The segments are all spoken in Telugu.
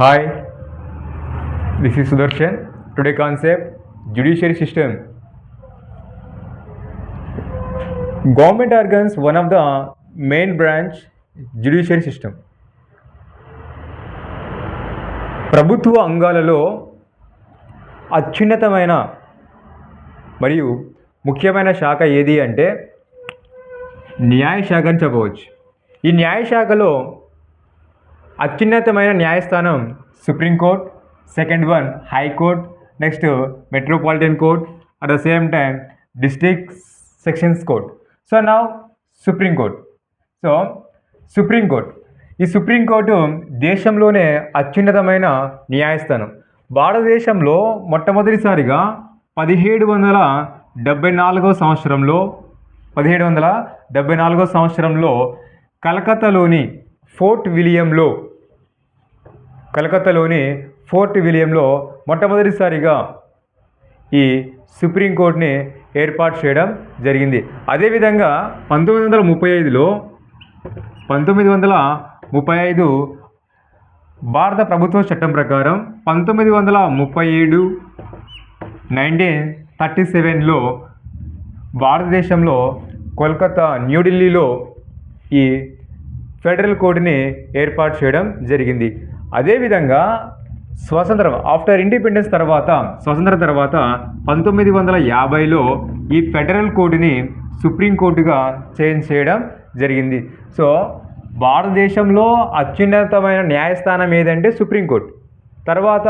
Hi, this is Sudarshan. Today concept judiciary system. Government organs one of the main branch judiciary system. ప్రభుత్వ అంగాలలో అత్యున్నతమైన మరియు ముఖ్యమైన శాఖ ఏది అంటే న్యాయశాఖ అని చెప్పవచ్చు. ఈ న్యాయశాఖలో అత్యున్నతమైన న్యాయస్థానం Supreme Court, second one high court, next metropolitan court, at the same time district sessions court. So now Supreme Court. ఈ సుప్రీంకోర్టు దేశంలోనే అత్యున్నతమైన న్యాయస్థానం. భారతదేశంలో మొట్టమొదటిసారిగా 1774 సంవత్సరంలో కలకత్తాలోని ఫోర్ట్ విలియంలో మొట్టమొదటిసారిగా ఈ సుప్రీంకోర్టుని ఏర్పాటు చేయడం జరిగింది. అదేవిధంగా 1935 భారత ప్రభుత్వ చట్టం ప్రకారం 1937 1937లో భారతదేశంలో కోల్కతా, న్యూఢిల్లీలో ఈ ఫెడరల్ కోర్టుని ఏర్పాటు చేయడం జరిగింది. అదేవిధంగా ఆఫ్టర్ ఇండిపెండెన్స్ తర్వాత 1950లో ఈ ఫెడరల్ కోర్టుని సుప్రీంకోర్టుగా చేంజ్ చేయడం జరిగింది. సో భారతదేశంలో అత్యున్నతమైన న్యాయస్థానం ఏదంటే సుప్రీంకోర్టు, తర్వాత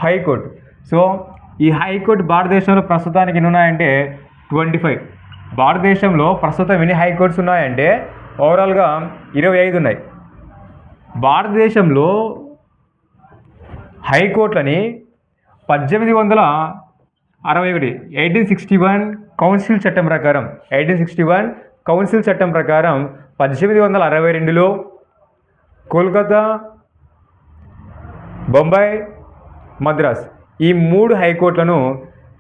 హైకోర్టు. సో ఈ హైకోర్టు భారతదేశంలో ప్రస్తుతానికి ఎన్ని ఉన్నాయంటే 25. భారతదేశంలో ప్రస్తుతం ఎన్ని హైకోర్ట్స్ ఉన్నాయంటే ఓవరాల్గా 25 ఉన్నాయి. భారతదేశంలో హైకోర్టులని 1861 కౌన్సిల్ చట్టం ప్రకారం 1862లో కోల్కతా, బొంబాయి, మద్రాస్ ఈ 3 హైకోర్టులను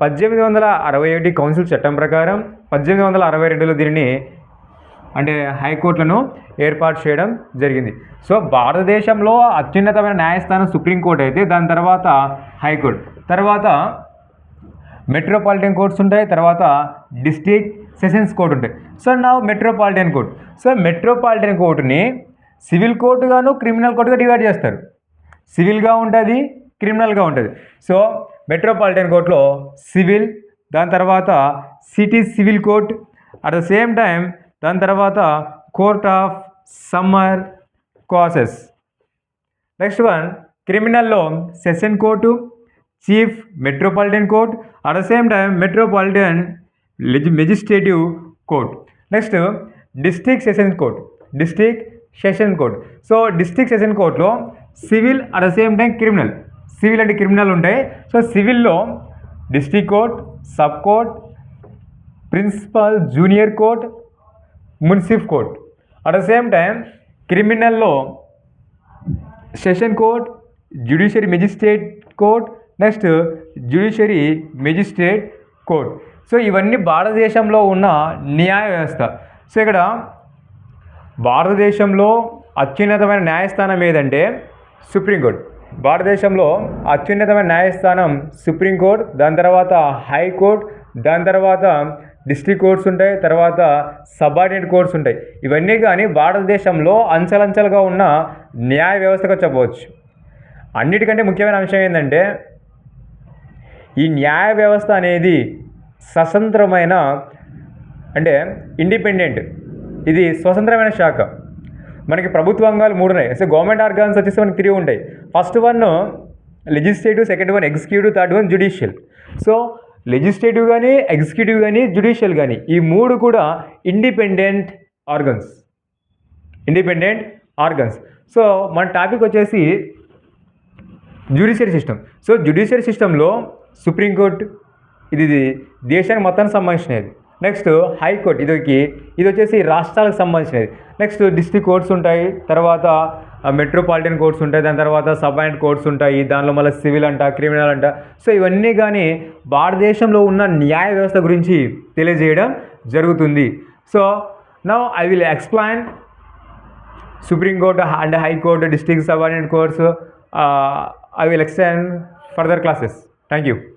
1861 కౌన్సిల్ చట్టం ప్రకారం 1862లో దీనిని అంటే హైకోర్టులను ఏర్పాటు చేయడం జరిగింది. సో భారతదేశంలో అత్యున్నతమైన న్యాయస్థానం సుప్రీంకోర్టు అయితే దాని తర్వాత హైకోర్టు, తర్వాత మెట్రోపాలిటన్ కోర్ట్స్ ఉంటాయి, తర్వాత డిస్ట్రిక్ట్ సెషన్స్ కోర్టు ఉంటాయి. సో నా మెట్రోపాలిటన్ కోర్టుని సివిల్ కోర్టుగాను క్రిమినల్ కోర్టుగా డివైడ్ చేస్తారు. సివిల్గా ఉంటుంది, క్రిమినల్గా ఉంటుంది. సో మెట్రోపాలిటన్ కోర్టులో సివిల్, దాని తర్వాత city civil court, at the same time దాని తర్వాత court of small causes. Next one క్రిమినల్లో session court, chief metropolitan court, at the same time metropolitan magistrate court. Next district session court. So district session కోర్టులో civil, at the same time criminal. Civil అంటే క్రిమినల్ ఉంటాయి. సో సివిల్లో district court, sub court, principal junior court, munsif court. At the same time క్రిమినల్లో session court, judiciary magistrate court, next judiciary magistrate court. So ఇవన్నీ భారతదేశంలో ఉన్న న్యాయ వ్యవస్థ. సో ఇక్కడ భారతదేశంలో అత్యున్నతమైన న్యాయస్థానం ఏదంటే సుప్రీంకోర్టు. భారతదేశంలో అత్యున్నతమైన న్యాయస్థానం సుప్రీంకోర్టు, దాని తర్వాత హైకోర్టు, దాని తర్వాత డిస్ట్రిక్ట్ కోర్ట్స్ ఉంటాయి, తర్వాత సబార్డినేట్ కోర్ట్స్ ఉంటాయి. ఇవన్నీ కానీ భారతదేశంలో అంచెలంచెలుగా ఉన్న న్యాయ వ్యవస్థగా చెప్పవచ్చు. అన్నిటికంటే ముఖ్యమైన అంశం ఏంటంటే ఈ న్యాయ వ్యవస్థ అనేది స్వతంత్రమైన అంటే ఇండిపెండెంట్, ఇది స్వతంత్రమైన శాఖ. మనకి ప్రభుత్వ అంగాలు 3 ఉన్నాయి. సో గవర్నమెంట్ ఆర్గాన్స్ వచ్చేసి మనకి 3 ఉంటాయి. First one legislative, second one executive, third one judicial. So legislative కానీ, ఎగ్జిక్యూటివ్ కానీ, జ్యుడిషియల్ కానీ ఈ 3 కూడా ఇండిపెండెంట్ ఆర్గన్స్. సో మన టాపిక్ వచ్చేసి జ్యుడిషియరీ సిస్టమ్. సో జ్యుడిషియరీ సిస్టంలో సుప్రీంకోర్టు ఇది దేశానికి మొత్తానికి సంబంధించినది. నెక్స్ట్ హైకోర్టు ఇది వచ్చేసి రాష్ట్రాలకు సంబంధించినది. నెక్స్ట్ డిస్ట్రిక్ట్ కోర్ట్స్ ఉంటాయి, తర్వాత మెట్రోపాలిటన్ కోర్ట్స్ ఉంటాయి, దాని తర్వాత సబార్డినేట్ కోర్ట్స్ ఉంటాయి, దానిలో మళ్ళీ సివిల్ అంట, క్రిమినల్ అంట. సో ఇవన్నీ కానీ భారతదేశంలో ఉన్న న్యాయ వ్యవస్థ గురించి తెలియజేయడం జరుగుతుంది. So now I will explain Supreme Court and High Court, District Subordinate Courts, I will extend further classes. Thank you.